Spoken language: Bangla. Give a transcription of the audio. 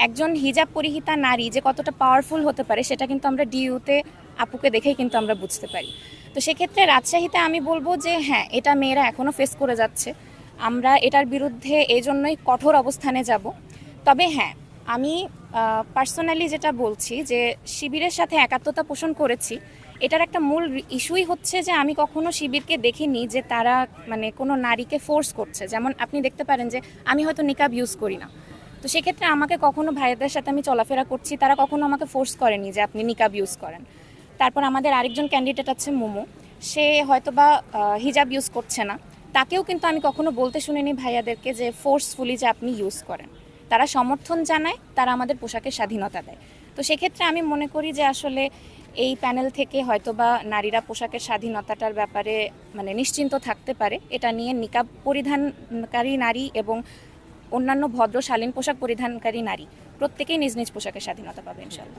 একজন হিজাব পরিহিতা নারী যে কতটা পাওয়ারফুল হতে পারে সেটা কিন্তু আমরা ডিইউতে আপুকে দেখেই কিন্তু আমরা বুঝতে পারি। তো সেক্ষেত্রে রাজশাহীতে আমি বলবো যে হ্যাঁ, এটা মেয়েরা এখনও ফেস করে যাচ্ছে। আমরা এটার বিরুদ্ধে এই জন্যই কঠোর অবস্থানে যাব। তবে হ্যাঁ, আমি পার্সোনালি যেটা বলছি যে শিবিরের সাথে একাত্মতা পোষণ করেছি, এটার একটা মূল ইস্যুই হচ্ছে যে আমি কখনো শিবিরকে দেখিনি যে তারা মানে কোনো নারীকে ফোর্স করছে। যেমন আপনি দেখতে পারেন যে আমি হয়তো নিকাব ইউজ করি না, তো সেক্ষেত্রে আমাকে কখনো ভাইয়াদের সাথে আমি চলাফেরা করছি, তারা কখনো আমাকে ফোর্স করেনি যে আপনি নিকাব ইউজ করেন। তারপর আমাদের আরেকজন ক্যান্ডিডেট আছে মোমো, সে হয়তোবা হিজাব ইউজ করছে না, তাকেও কিন্তু আমি কখনো বলতে শুনিনি ভাইয়াদেরকে যে ফোর্সফুলি যে আপনি ইউজ করেন। তারা সমর্থন জানায়, তারা আমাদের পোশাকের স্বাধীনতা দেয়। তো সেক্ষেত্রে আমি মনে করি যে আসলে এই প্যানেল থেকে হয়তোবা নারীরা পোশাকের স্বাধীনতাটার ব্যাপারে মানে নিশ্চিন্ত থাকতে পারে। এটা নিয়ে নিকাব পরিধানকারী নারী এবং অন্যান্য ভদ্র শালীন পোশাক পরিধানকারী নারী প্রত্যেকেই নিজ নিজ পোশাকের স্বাধীনতা পাবে ইনশাআল্লাহ।